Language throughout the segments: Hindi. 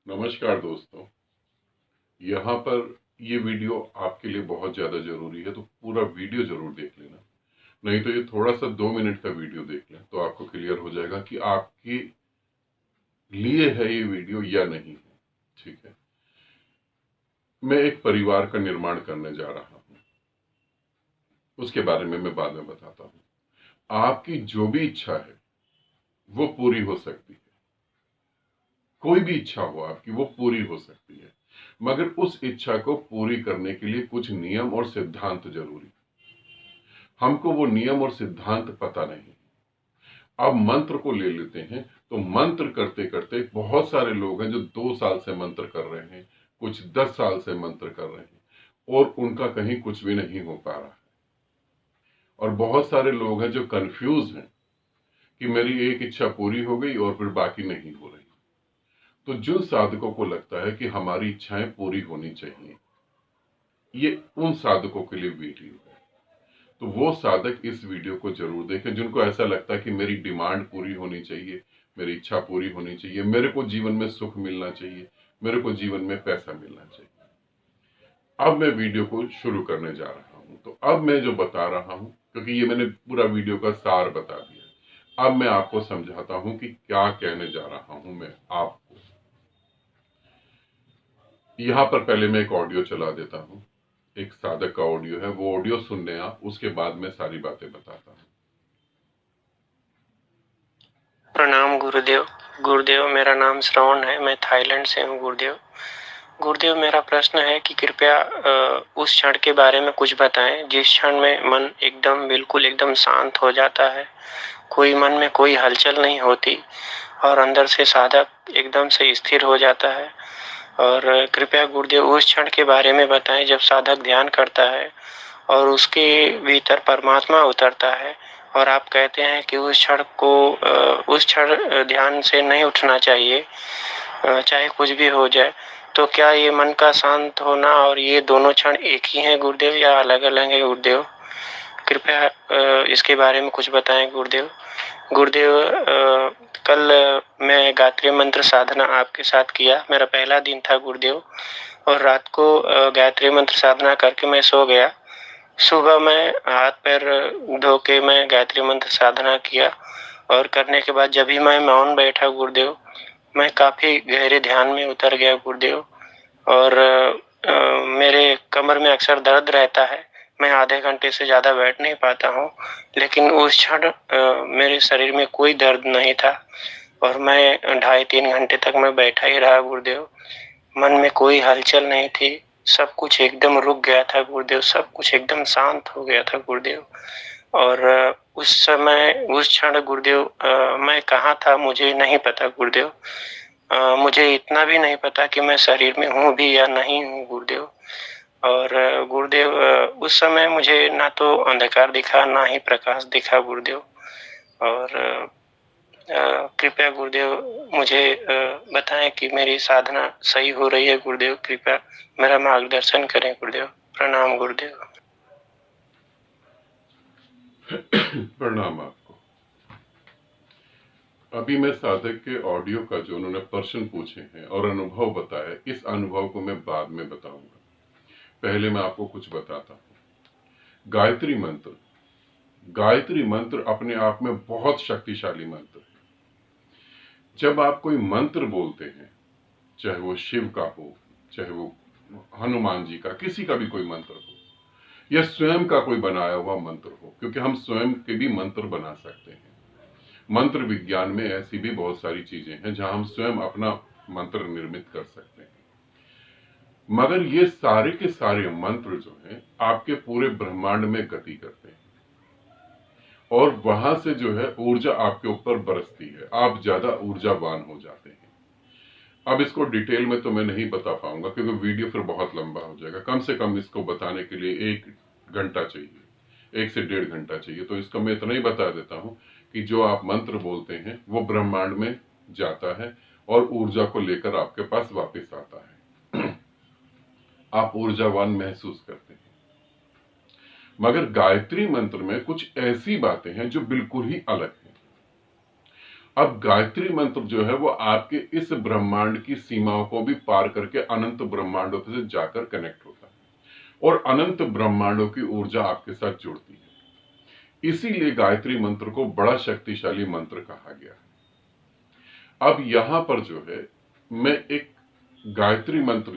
नमस्कार दोस्तों। यहाँ पर ये वीडियो आपके लिए बहुत ज़्यादा ज़रूरी है, तो पूरा वीडियो ज़रूर देख लेना। नहीं तो ये थोड़ा सा 2 मिनट का वीडियो देख लें तो आपको क्लियर हो जाएगा कि आपके लिए है ये वीडियो या नहीं है। ठीक है, मैं एक परिवार का निर्माण करने जा रहा हूँ, उसके बारे में मैं बाद में बताता हूँ। आपकी जो भी इच्छा है वो पूरी हो सकती है। कोई भी इच्छा हो आपकी वो पूरी हो सकती है, मगर उस इच्छा को पूरी करने के लिए कुछ नियम और सिद्धांत जरूरी है। हमको वो नियम और सिद्धांत पता नहीं। अब मंत्र को ले लेते हैं, तो मंत्र करते करते बहुत सारे लोग हैं जो 2 साल से मंत्र कर रहे हैं, कुछ 10 साल से मंत्र कर रहे हैं और उनका कहीं कुछ भी नहीं हो पा रहा है। और बहुत सारे लोग हैं जो कंफ्यूज हैं कि मेरी एक इच्छा पूरी हो गई और फिर बाकी नहीं हो रही। तो जिन साधकों को लगता है कि हमारी इच्छाएं पूरी होनी चाहिए, ये उन साधकों के लिए वीडियो है। तो वो साधक इस वीडियो को जरूर देखें जिनको ऐसा लगता है कि मेरी डिमांड पूरी होनी चाहिए, मेरी इच्छा पूरी होनी चाहिए, मेरे को जीवन में सुख मिलना चाहिए, मेरे को जीवन में पैसा मिलना चाहिए। अब मैं वीडियो को शुरू करने जा रहा हूं। तो अब मैं जो बता रहा हूं, क्योंकि ये मैंने पूरा वीडियो का सार बता दिया, अब मैं आपको समझाता हूं कि क्या कहने जा रहा हूं मैं आपको। यहां पर पहले मैं एक ऑडियो चला देता हूं, एक साधक का ऑडियो है, वो ऑडियो सुन लें आप, उसके बाद मैं सारी बातें बताता हूं। प्रणाम गुरुदेव। गुरुदेव, मेरा नाम श्रवण है, मैं थाईलैंड से हूँ गुरुदेव। गुरुदेव, मेरा प्रश्न है कि कृपया उस क्षण के बारे में कुछ बताएं जिस क्षण में मन एकदम बिल्कुल एकदम शांत हो जाता है, कोई मन में कोई हलचल नहीं होती और अंदर से साधक एकदम से स्थिर हो जाता है। और कृपया गुरुदेव उस क्षण के बारे में बताएं जब साधक ध्यान करता है और उसके भीतर परमात्मा उतरता है और आप कहते हैं कि उस क्षण ध्यान से नहीं उठना चाहिए, चाहे कुछ भी हो जाए। तो क्या ये मन का शांत होना और ये दोनों क्षण एक ही हैं गुरुदेव या अलग अलग है गुरुदेव? कृपया इसके बारे में कुछ बताएं गुरुदेव। गुरुदेव, कल मैं गायत्री मंत्र साधना आपके साथ किया, मेरा पहला दिन था गुरुदेव। और रात को गायत्री मंत्र साधना करके मैं सो गया। सुबह मैं हाथ पैर धो के मैं गायत्री मंत्र साधना किया और करने के बाद जब भी मैं मौन बैठा गुरुदेव, मैं काफी गहरे ध्यान में उतर गया गुरुदेव। और मेरे कमर में अक्सर दर्द रहता है, मैं आधे घंटे से ज्यादा बैठ नहीं पाता हूँ, लेकिन उस क्षण मेरे शरीर में कोई दर्द नहीं था और मैं 2.5-3 घंटे तक मैं बैठा ही रहा गुरुदेव। मन में कोई हलचल नहीं थी, सब कुछ एकदम रुक गया था गुरुदेव, सब कुछ एकदम शांत हो गया था गुरुदेव। और उस समय उस क्षण गुरुदेव मैं कहाँ था मुझे नहीं पता गुरुदेव। मुझे इतना भी नहीं पता कि मैं शरीर में हूँ भी या नहीं हूँ गुरुदेव। और गुरुदेव, उस समय मुझे ना तो अंधकार दिखा ना ही प्रकाश दिखा गुरुदेव। और कृपया गुरुदेव मुझे बताएं कि मेरी साधना सही हो रही है गुरुदेव। कृपया मेरा मार्गदर्शन करें गुरुदेव। प्रणाम गुरुदेव। प्रणाम आपको। अभी मैं साधक के ऑडियो का जो उन्होंने प्रश्न पूछे हैं और अनुभव बताया, इस अनुभव को मैं बाद में बताऊंगा। पहले मैं आपको कुछ बताता हूं। गायत्री मंत्र अपने आप में बहुत शक्तिशाली मंत्र है। जब आप कोई मंत्र बोलते हैं, चाहे वो शिव का हो, चाहे वो हनुमान जी का, किसी का भी कोई मंत्र हो, या स्वयं का कोई बनाया हुआ मंत्र हो, क्योंकि हम स्वयं के भी मंत्र बना सकते हैं। मंत्र विज्ञान में ऐसी भी बहुत सारी चीजें हैं जहां हम स्वयं अपना मंत्र निर्मित कर सकते हैं। मगर ये सारे के सारे मंत्र जो हैं आपके पूरे ब्रह्मांड में गति करते हैं और वहां से जो है ऊर्जा आपके ऊपर बरसती है, आप ज्यादा ऊर्जावान हो जाते हैं। अब इसको डिटेल में तो मैं नहीं बता पाऊंगा क्योंकि वीडियो फिर बहुत लंबा हो जाएगा। कम से कम इसको बताने के लिए 1 घंटा चाहिए, 1 से 1.5 घंटा चाहिए। तो इसको मैं इतना ही बता देता हूं कि जो आप मंत्र बोलते हैं वो ब्रह्मांड में जाता है और ऊर्जा को लेकर आपके पास वापस आता है। आप ऊर्जावान महसूस करते हैं। मगर गायत्री मंत्र में कुछ ऐसी बातें हैं जो बिल्कुल ही अलग हैं। अब गायत्री मंत्र जो है वो आपके इस ब्रह्मांड की सीमाओं को भी पार करके अनंत ब्रह्मांडों से जाकर कनेक्ट होता है और अनंत ब्रह्मांडों की ऊर्जा आपके साथ जुड़ती है। इसीलिए गायत्री मंत्र को बड़ा शक्तिशाली मंत्र कहा गया है। अब यहां पर जो है मैं एक गायत्री मंत्र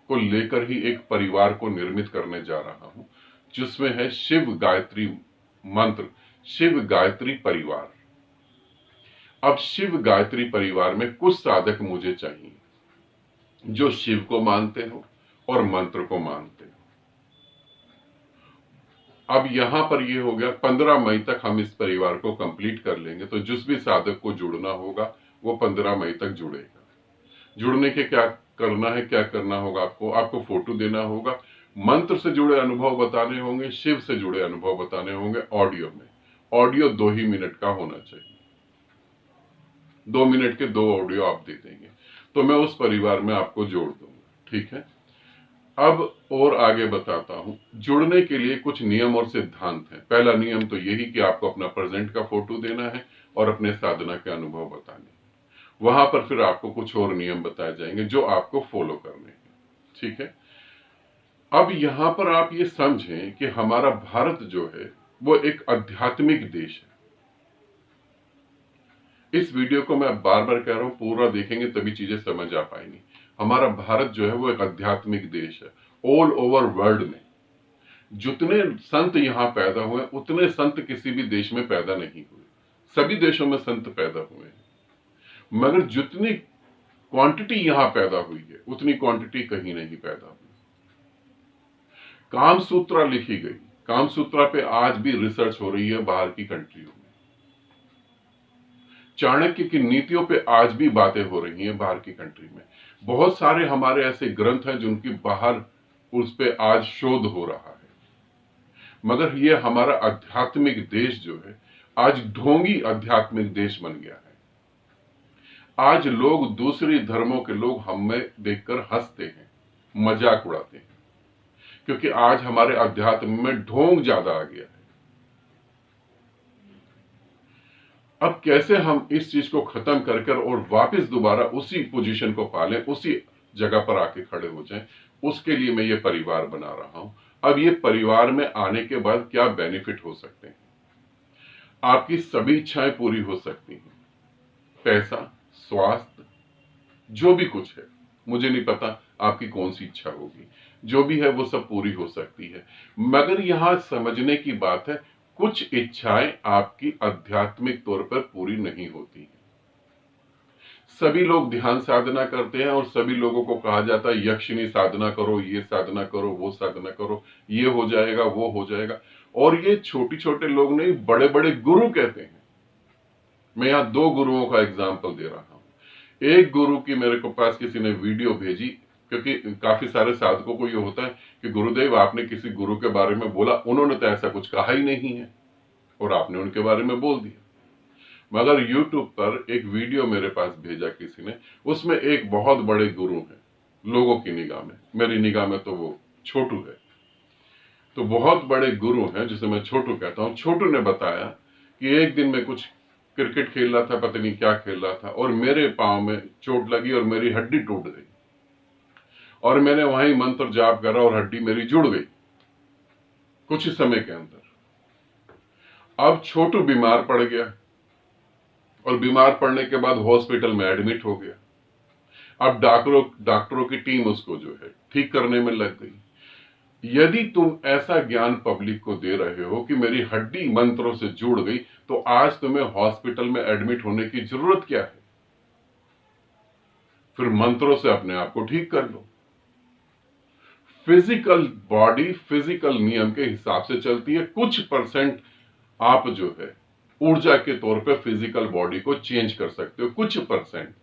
को लेकर ही एक परिवार को निर्मित करने जा रहा हूं, जिसमें है शिव गायत्री मंत्र, शिव गायत्री परिवार। अब शिव गायत्री परिवार में कुछ साधक मुझे चाहिए जो शिव को मानते हो और मंत्र को मानते हो। अब यहां पर ये हो गया 15 मई तक हम इस परिवार को कंप्लीट कर लेंगे, तो जिस भी साधक को जुड़ना होगा वो 15 मई तक जुड़ेगा। जुड़ने के क्या करना है, क्या करना होगा, आपको फोटो देना होगा, मंत्र से जुड़े अनुभव बताने होंगे, शिव से जुड़े अनुभव बताने होंगे ऑडियो में। ऑडियो 2 ही मिनट का होना चाहिए, 2 मिनट के 2 ऑडियो आप दे देंगे तो मैं उस परिवार में आपको जोड़ दूंगा, ठीक है। अब और आगे बताता हूं। जुड़ने के लिए कुछ नियम और सिद्धांत हैं। पहला नियम तो यही कि आपको अपना प्रेजेंट का फोटो देना है और अपने साधना के अनुभव बताने। वहां पर फिर आपको कुछ और नियम बताए जाएंगे जो आपको फॉलो करने हैं, ठीक है। अब यहां पर आप ये समझें कि हमारा भारत जो है वो एक आध्यात्मिक देश है। इस वीडियो को मैं बार बार कह रहा हूं, पूरा देखेंगे तभी चीजें समझ आ पाएंगी। हमारा भारत जो है वो एक आध्यात्मिक देश है। ऑल ओवर वर्ल्ड में जितने संत यहां पैदा हुए उतने संत किसी भी देश में पैदा नहीं हुए। सभी देशों में संत पैदा हुए हैं, मगर जितनी क्वांटिटी यहां पैदा हुई है उतनी क्वांटिटी कहीं नहीं पैदा हुई। कामसूत्रा लिखी गई, कामसूत्रा पे आज भी रिसर्च हो रही है बाहर की कंट्रियों में। चाणक्य की नीतियों पे आज भी बातें हो रही हैं बाहर की कंट्री में। बहुत सारे हमारे ऐसे ग्रंथ हैं जिनकी बाहर उस पे आज शोध हो रहा है, मगर ये हमारा आध्यात्मिक देश जो है आज ढोंगी आध्यात्मिक देश बन गया है। आज लोग, दूसरे धर्मों के लोग हमें देखकर हंसते हैं, मजाक उड़ाते हैं, क्योंकि आज हमारे अध्यात्म में ढोंग ज्यादा आ गया है। अब कैसे हम इस चीज को खत्म कर और वापस दोबारा उसी पोजीशन को पालें, उसी जगह पर आके खड़े हो जाएं, उसके लिए मैं ये परिवार बना रहा हूं। अब ये परिवार में आने के बाद क्या बेनिफिट हो सकते हैं? आपकी सभी इच्छाएं पूरी हो सकती हैं। पैसा, स्वास्थ्य, जो भी कुछ है, मुझे नहीं पता आपकी कौन सी इच्छा होगी, जो भी है वो सब पूरी हो सकती है। मगर यहां समझने की बात है, कुछ इच्छाएं आपकी आध्यात्मिक तौर पर पूरी नहीं होती हैं। सभी लोग ध्यान साधना करते हैं और सभी लोगों को कहा जाता है यक्षिणी साधना करो, ये साधना करो, वो साधना करो, ये हो जाएगा, वो हो जाएगा। और ये छोटे छोटे लोग नहीं, बड़े बड़े गुरु कहते हैं। मैं यहां 2 गुरुओं का एग्जाम्पल दे रहा हूं। एक गुरु की मेरे को पास किसी ने वीडियो भेजी, क्योंकि काफी सारे साधकों को ये होता है कि गुरुदेव आपने किसी गुरु के बारे में बोला, उन्होंने तो ऐसा कुछ कहा ही नहीं है और आपने उनके बारे में बोल दिया। मगर YouTube पर एक वीडियो मेरे पास भेजा किसी ने, उसमें एक बहुत बड़े गुरु हैं लोगों की निगाह में, मेरी निगाह में तो वो छोटू है। तो बहुत बड़े गुरु हैं जिसे मैं छोटू कहता हूं। छोटू ने बताया कि एक दिन मैं कुछ क्रिकेट खेल रहा था, पता नहीं क्या खेल रहा था, और मेरे पांव में चोट लगी और मेरी हड्डी टूट गई और मैंने वहीं मंत्र जाप करा और हड्डी मेरी जुड़ गई कुछ ही समय के अंदर। अब छोटू बीमार पड़ गया और बीमार पड़ने के बाद हॉस्पिटल में एडमिट हो गया। अब डॉक्टरों की टीम उसको जो है ठीक करने में लग गई। यदि तुम ऐसा ज्ञान पब्लिक को दे रहे हो कि मेरी हड्डी मंत्रों से जुड़ गई, तो आज तुम्हें हॉस्पिटल में एडमिट होने की जरूरत क्या है? फिर मंत्रों से अपने आप को ठीक कर लो। फिजिकल बॉडी फिजिकल नियम के हिसाब से चलती है। कुछ परसेंट आप जो है ऊर्जा के तौर पे फिजिकल बॉडी को चेंज कर सकते हो, कुछ परसेंट।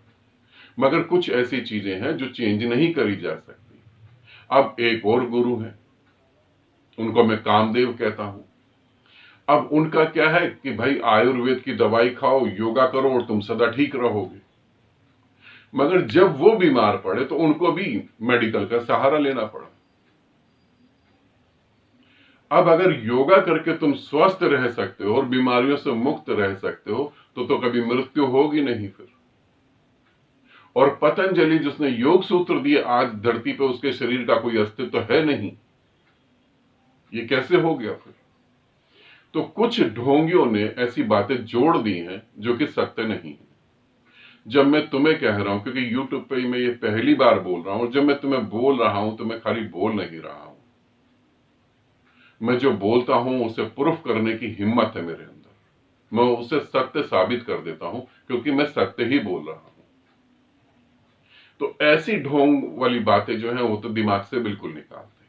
मगर कुछ ऐसी चीजें हैं जो चेंज नहीं करी जा सकती। अब एक और गुरु है, उनको मैं कामदेव कहता हूं। अब उनका क्या है कि भाई आयुर्वेद की दवाई खाओ, योगा करो और तुम सदा ठीक रहोगे। मगर जब वो बीमार पड़े तो उनको भी मेडिकल का सहारा लेना पड़ा। अब अगर योगा करके तुम स्वस्थ रह सकते हो और बीमारियों से मुक्त रह सकते हो तो कभी मृत्यु होगी नहीं फिर। और पतंजलि जिसने योग सूत्र दिए, आज धरती पे उसके शरीर का कोई अस्तित्व है नहीं। ये कैसे हो गया फिर? तो कुछ ढोंगियों ने ऐसी बातें जोड़ दी हैं जो कि सत्य नहीं है। जब मैं तुम्हें कह रहा हूं, क्योंकि यूट्यूब पे मैं ये पहली बार बोल रहा हूं, जब मैं तुम्हें बोल रहा हूं तो मैं खाली बोल नहीं रहा हूं। मैं जो बोलता हूं उसे प्रूफ करने की हिम्मत है मेरे अंदर। मैं उसे सत्य साबित कर देता हूं क्योंकि मैं सत्य ही बोल रहा हूं। तो ऐसी ढोंग वाली बातें जो हैं वो तो दिमाग से बिल्कुल निकालते।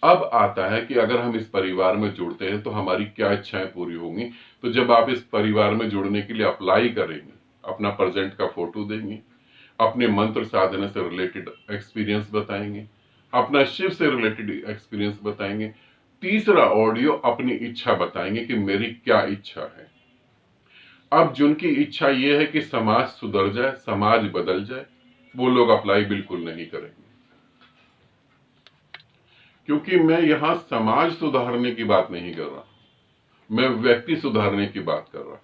अब आता है कि अगर हम इस परिवार में जुड़ते हैं तो हमारी क्या इच्छाएं पूरी होंगी। तो जब आप इस परिवार में जुड़ने के लिए अप्लाई करेंगे, अपना प्रेजेंट का फोटो देंगे, अपने मंत्र साधना से रिलेटेड एक्सपीरियंस बताएंगे, अपना शिव से रिलेटेड एक्सपीरियंस बताएंगे, तीसरा ऑडियो अपनी इच्छा बताएंगे कि मेरी क्या इच्छा है। अब जिनकी इच्छा यह है कि समाज सुधर जाए, समाज बदल जाए, वो लोग अप्लाई बिल्कुल नहीं करेंगे, क्योंकि मैं यहां समाज सुधारने की बात नहीं कर रहा, मैं व्यक्ति सुधारने की बात कर रहा हूं।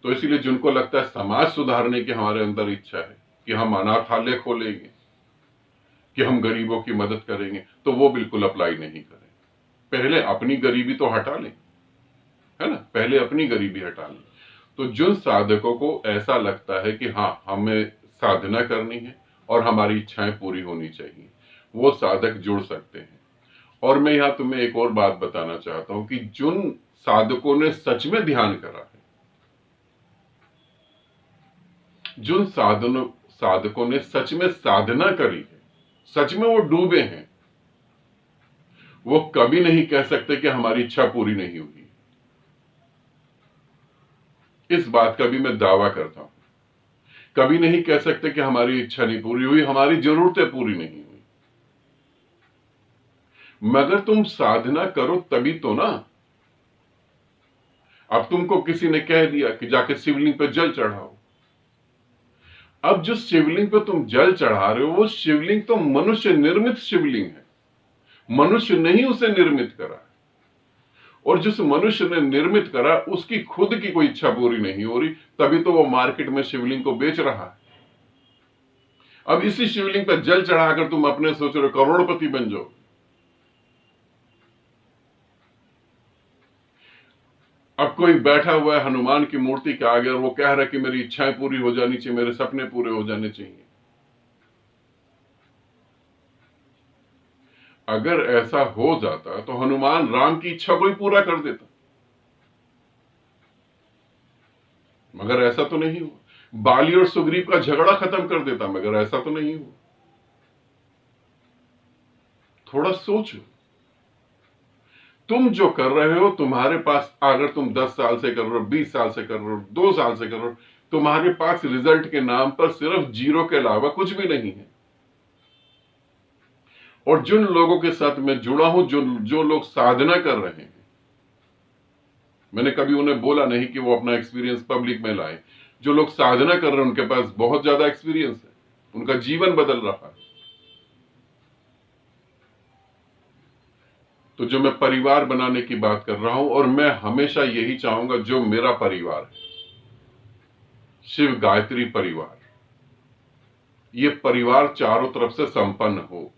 तो इसलिए जिनको लगता है समाज सुधारने की हमारे अंदर इच्छा है कि हम अनाथालय खोलेंगे, कि हम गरीबों की मदद करेंगे, तो वो बिल्कुल अप्लाई नहीं करें। पहले अपनी गरीबी तो हटा लें, है ना, पहले अपनी गरीबी हटा लें। तो जिन साधकों को ऐसा लगता है कि हाँ हमें साधना करनी है और हमारी इच्छाएं पूरी होनी चाहिए, वो साधक जुड़ सकते हैं। और मैं यहां तुम्हें एक और बात बताना चाहता हूं कि जिन साधकों ने सच में ध्यान करा है, जिन साधकों ने सच में साधना करी है, सच में वो डूबे हैं, वो कभी नहीं कह सकते कि हमारी इच्छा पूरी नहीं हुई। इस बात का भी मैं दावा करता हूं। कभी नहीं कह सकते कि हमारी इच्छा नहीं पूरी हुई, हमारी जरूरतें पूरी नहीं हुई। मगर तुम साधना करो तभी तो ना। अब तुमको किसी ने कह दिया कि जाके शिवलिंग पे जल चढ़ाओ। अब जो शिवलिंग पे तुम जल चढ़ा रहे हो, वो शिवलिंग तो मनुष्य निर्मित शिवलिंग है, मनुष्य ने ही उसे निर्मित करा है। और जिस मनुष्य ने निर्मित करा उसकी खुद की कोई इच्छा पूरी नहीं हो रही, तभी तो वो मार्केट में शिवलिंग को बेच रहा है। अब इसी शिवलिंग पर जल चढ़ाकर तुम अपने सोच रहे करोड़पति बन जाओ। अब कोई बैठा हुआ है हनुमान की मूर्ति के आगे और वो कह रहा है कि मेरी इच्छाएं पूरी हो जानी चाहिए, मेरे सपने पूरे हो जाने चाहिए। अगर ऐसा हो जाता तो हनुमान राम की इच्छा को ही पूरा कर देता, मगर ऐसा तो नहीं हुआ। बाली और सुग्रीव का झगड़ा खत्म कर देता, मगर ऐसा तो नहीं हुआ। थोड़ा सोचो, तुम जो कर रहे हो, तुम्हारे पास अगर तुम 10 साल से कर रहे हो, 20 साल से कर रहे हो, 2 साल से कर रहे हो, तुम्हारे पास रिजल्ट के नाम पर सिर्फ जीरो के अलावा कुछ भी नहीं है। और जिन लोगों के साथ मैं जुड़ा हूं, जो लोग साधना कर रहे हैं, मैंने कभी उन्हें बोला नहीं कि वो अपना एक्सपीरियंस पब्लिक में लाए। जो लोग साधना कर रहे हैं उनके पास बहुत ज्यादा एक्सपीरियंस है, उनका जीवन बदल रहा है। तो जो मैं परिवार बनाने की बात कर रहा हूं, और मैं हमेशा यही चाहूंगा, जो मेरा परिवार है, शिव गायत्री परिवार, ये परिवार चारों तरफ से संपन्न हो,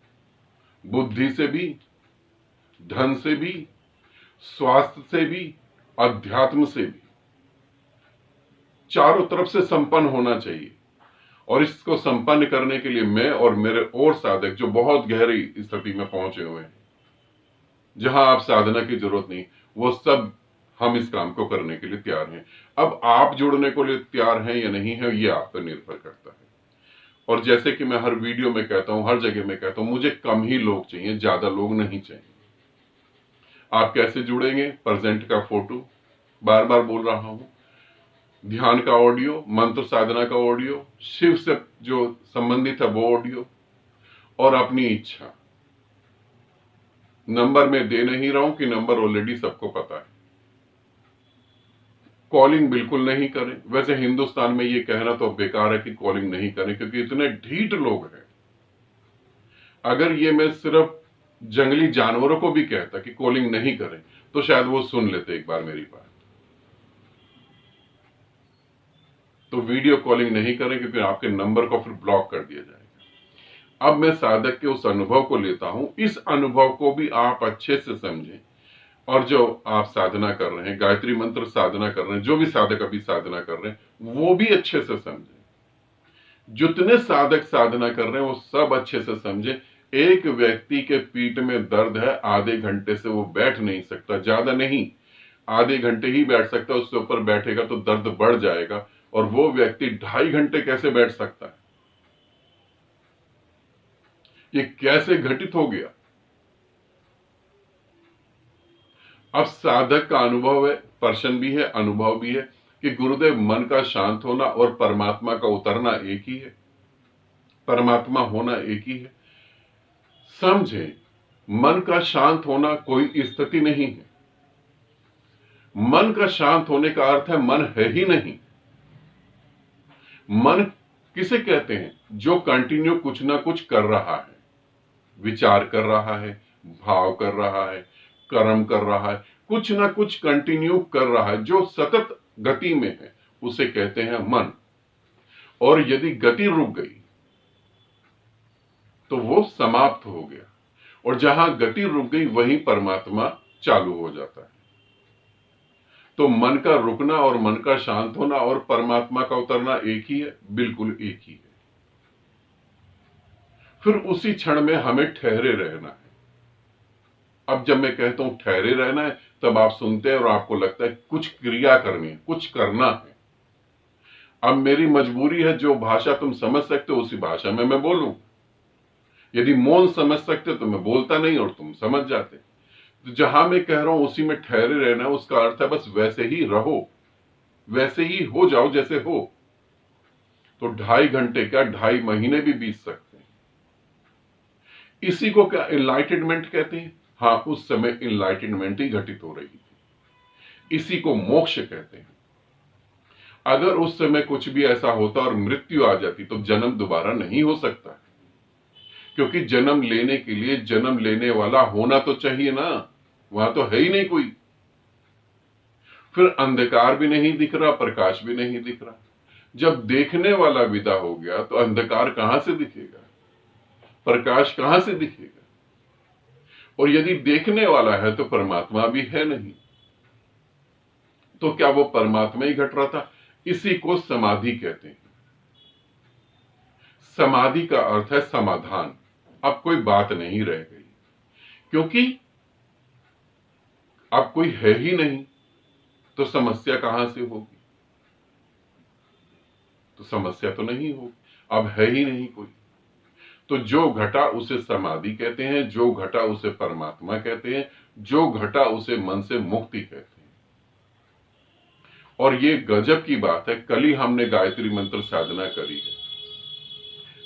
बुद्धि से भी, धन से भी, स्वास्थ्य से भी, अध्यात्म से भी, चारों तरफ से संपन्न होना चाहिए। और इसको संपन्न करने के लिए मैं और मेरे और साधक जो बहुत गहरी स्थिति में पहुंचे हुए हैं, जहां आप साधना की जरूरत नहीं, वो सब हम इस काम को करने के लिए तैयार हैं। अब आप जुड़ने को लिए तैयार हैं या नहीं है, ये आप पर निर्भर करता है। और जैसे कि मैं हर वीडियो में कहता हूं, हर जगह में कहता हूं, मुझे कम ही लोग चाहिए, ज्यादा लोग नहीं चाहिए। आप कैसे जुड़ेंगे? प्रेजेंट का फोटो, बार बार बोल रहा हूं, ध्यान का ऑडियो, मंत्र साधना का ऑडियो, शिव से जो संबंधित है वो ऑडियो, और अपनी इच्छा। नंबर मैं दे नहीं रहा हूं कि नंबर ऑलरेडी सबको पता है। कॉलिंग बिल्कुल नहीं करें। वैसे हिंदुस्तान में ये कहना तो बेकार है कि कॉलिंग नहीं करें, क्योंकि इतने ढीठ लोग हैं। अगर ये मैं सिर्फ जंगली जानवरों को भी कहता कि कॉलिंग नहीं करें, तो शायद वो सुन लेते एक बार मेरी बात। तो वीडियो कॉलिंग नहीं करें, क्योंकि आपके नंबर को फिर ब्लॉक कर दिया जाएगा। अब मैं साधक के उस अनुभव को लेता हूं, इस अनुभव को भी आप अच्छे से समझें, और जो आप साधना कर रहे हैं, गायत्री मंत्र साधना कर रहे हैं, जो भी साधक अभी साधना कर रहे हैं वो भी अच्छे से समझें। जितने साधक साधना कर रहे हैं वो सब अच्छे से समझें। एक व्यक्ति के पीठ में दर्द है, आधे घंटे से वो बैठ नहीं सकता, ज्यादा नहीं, आधे घंटे ही बैठ सकता है, उससे ऊपर बैठेगा तो दर्द बढ़ जाएगा, और वो व्यक्ति 2.5 घंटे कैसे बैठ सकता है? ये कैसे घटित हो गया? अब साधक का अनुभव है, पर्सन भी है, अनुभव भी है कि गुरुदेव मन का शांत होना और परमात्मा का उतरना एक ही है, परमात्मा होना एक ही है। समझे, मन का शांत होना कोई स्थिति नहीं है। मन का शांत होने का अर्थ है मन है ही नहीं। मन किसे कहते हैं? जो कंटिन्यू कुछ ना कुछ कर रहा है, विचार कर रहा है, भाव कर रहा है, कर्म कर रहा है, कुछ ना कुछ कंटिन्यू कर रहा है, जो सतत गति में है, उसे कहते हैं मन। और यदि गति रुक गई तो वो समाप्त हो गया, और जहां गति रुक गई वहीं परमात्मा चालू हो जाता है। तो मन का रुकना और मन का शांत होना और परमात्मा का उतरना एक ही है, बिल्कुल एक ही है। फिर उसी क्षण में हमें ठहरे रहना है। अब जब मैं कहता हूं ठहरे रहना है, तब आप सुनते हैं और आपको लगता है कुछ क्रिया करनी है, कुछ करना है। अब मेरी मजबूरी है, जो भाषा तुम समझ सकते हो उसी भाषा में मैं बोलूं। यदि मौन समझ सकते तो मैं बोलता नहीं और तुम समझ जाते। तो जहां मैं कह रहा हूं उसी में ठहरे रहना, उसका अर्थ है बस वैसे ही रहो, वैसे ही हो जाओ जैसे हो। तो 2.5 घंटे क्या, 2.5 महीने भी बीत सकते हैं। इसी को क्या एनलाइटनमेंट कहते हैं? हाँ, उस समय एनलाइटनमेंट ही घटित हो रही थी। इसी को मोक्ष कहते हैं। अगर उस समय कुछ भी ऐसा होता और मृत्यु आ जाती तो जन्म दोबारा नहीं हो सकता, क्योंकि जन्म लेने के लिए जन्म लेने वाला होना तो चाहिए ना, वहां तो है ही नहीं कोई। फिर अंधकार भी नहीं दिख रहा, प्रकाश भी नहीं दिख रहा। जब देखने वाला विदा हो गया तो अंधकार कहां से दिखेगा, प्रकाश कहां से दिखेगा? और यदि देखने वाला है तो परमात्मा भी है नहीं, तो क्या वो परमात्मा ही घट रहा था? इसी को समाधि कहते हैं। समाधि का अर्थ है समाधान। अब कोई बात नहीं रह गई, क्योंकि अब कोई है ही नहीं, तो समस्या कहां से होगी? तो समस्या तो नहीं होगी, अब है ही नहीं कोई। तो जो घटा उसे समाधि कहते हैं, जो घटा उसे परमात्मा कहते हैं, जो घटा उसे मन से मुक्ति कहते हैं। और ये गजब की बात है, कल ही हमने गायत्री मंत्र साधना करी है।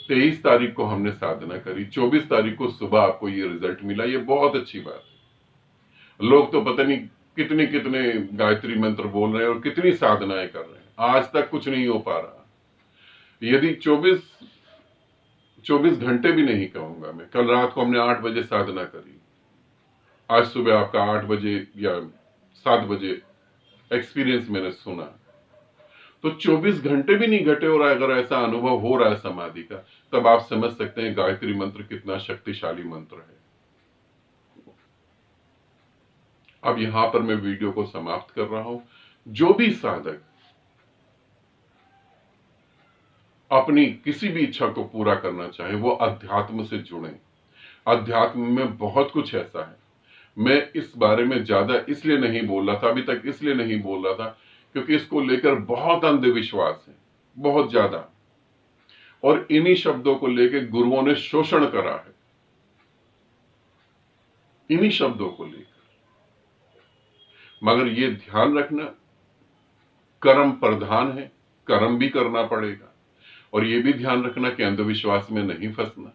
23 तारीख को हमने साधना करी, 24 तारीख को सुबह आपको ये रिजल्ट मिला। ये बहुत अच्छी बात है। लोग तो पता नहीं कितने कितने गायत्री मंत्र बोल रहे हैं और कितनी साधनाएं कर रहे हैं, आज तक कुछ नहीं हो पा रहा। यदि 24 घंटे भी नहीं कहूंगा मैं, कल रात को हमने 8 बजे साधना करी, आज सुबह आपका 8 बजे या 7 बजे एक्सपीरियंस मैंने सुना। तो 24 घंटे भी नहीं घटे, और अगर ऐसा अनुभव हो रहा है समाधि का, तब आप समझ सकते हैं गायत्री मंत्र कितना शक्तिशाली मंत्र है। अब यहां पर मैं वीडियो को समाप्त कर रहा हूं। जो भी साधक अपनी किसी भी इच्छा को पूरा करना चाहे, वो अध्यात्म से जुड़े। अध्यात्म में बहुत कुछ ऐसा है, मैं इस बारे में ज्यादा इसलिए नहीं बोल रहा था अभी तक, इसलिए नहीं बोल रहा था क्योंकि इसको लेकर बहुत अंधविश्वास है, बहुत ज्यादा। और इन्हीं शब्दों को लेकर गुरुओं ने शोषण करा है, इन्हीं शब्दों को लेकर। मगर ये ध्यान रखना, कर्म प्रधान है, कर्म भी करना पड़ेगा। और ये भी ध्यान रखना कि अंधविश्वास में नहीं फंसना।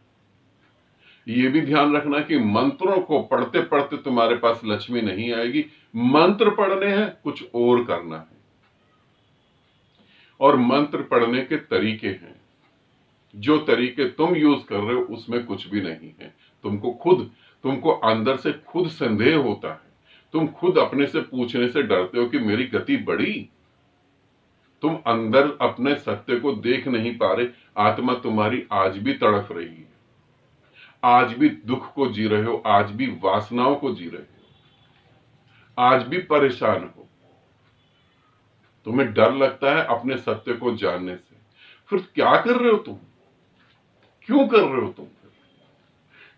ये भी ध्यान रखना कि मंत्रों को पढ़ते पढ़ते तुम्हारे पास लक्ष्मी नहीं आएगी। मंत्र पढ़ने हैं, कुछ और करना है। और मंत्र पढ़ने के तरीके हैं। जो तरीके तुम यूज कर रहे हो उसमें कुछ भी नहीं है। तुमको अंदर से खुद संदेह होता है, तुम खुद अपने से पूछने से डरते हो कि मेरी गति बढ़ी। तुम अंदर अपने सत्य को देख नहीं पा रहे। आत्मा तुम्हारी आज भी तड़फ रही है, आज भी दुख को जी रहे हो, आज भी वासनाओं को जी रहे हो, आज भी परेशान हो। तुम्हें डर लगता है अपने सत्य को जानने से। फिर क्या कर रहे हो तुम? क्यों कर रहे हो तुम?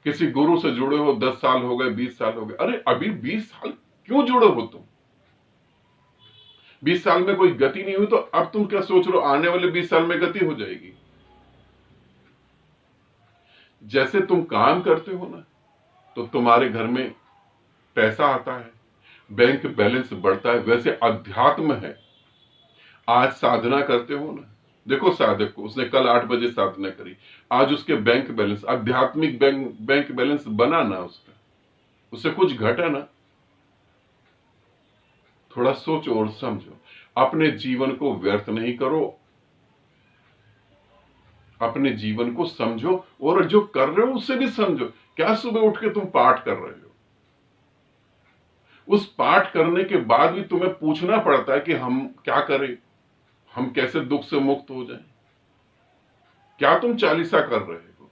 किसी गुरु से जुड़े हो, 10 साल हो गए, 20 साल हो गए, अरे अभी 20 साल क्यों जुड़े हो तुम? 20 साल में कोई गति नहीं हुई तो अब तुम क्या सोच रहे हो आने वाले 20 साल में गति हो जाएगी? जैसे तुम काम करते हो ना तो तुम्हारे घर में पैसा आता है, बैंक बैलेंस बढ़ता है, वैसे अध्यात्म है। आज साधना करते हो ना, देखो साधक को, उसने कल 8 बजे साधना करी, आज उसके बैंक बैलेंस, आध्यात्मिक बैंक बैलेंस बना ना उसका, उससे कुछ घटा ना। थोड़ा सोचो और समझो, अपने जीवन को व्यर्थ नहीं करो, अपने जीवन को समझो और जो कर रहे हो उससे भी समझो। क्या सुबह उठ के तुम पाठ कर रहे हो? उस पाठ करने के बाद भी तुम्हें पूछना पड़ता है कि हम क्या करें, हम कैसे दुख से मुक्त हो जाएं? क्या तुम चालीसा कर रहे हो?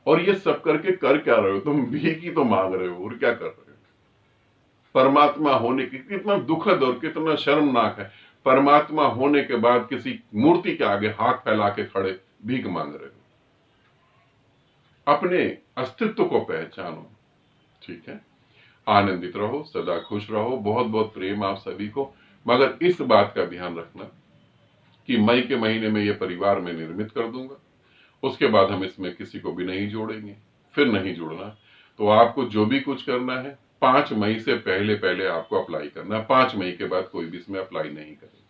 और ये सब करके कर क्या रहे हो? तुम भीख ही तो मांग रहे हो और क्या कर रहे हो? परमात्मा होने की कितना दुखद और कितना शर्मनाक है, परमात्मा होने के बाद किसी मूर्ति के आगे हाथ फैला के खड़े भीख मांग रहे हो। अपने अस्तित्व को पहचानो, ठीक है? आनंदित रहो, सदा खुश रहो, बहुत बहुत प्रेम आप सभी को। मगर इस बात का ध्यान रखना कि मई के महीने में ये परिवार में निर्मित कर दूंगा, उसके बाद हम इसमें किसी को भी नहीं जोड़ेंगे, फिर नहीं जुड़ना। तो आपको जो भी कुछ करना है 5 मई से पहले पहले आपको अप्लाई करना है। 5 मई के बाद कोई भी इसमें अप्लाई नहीं करेगा।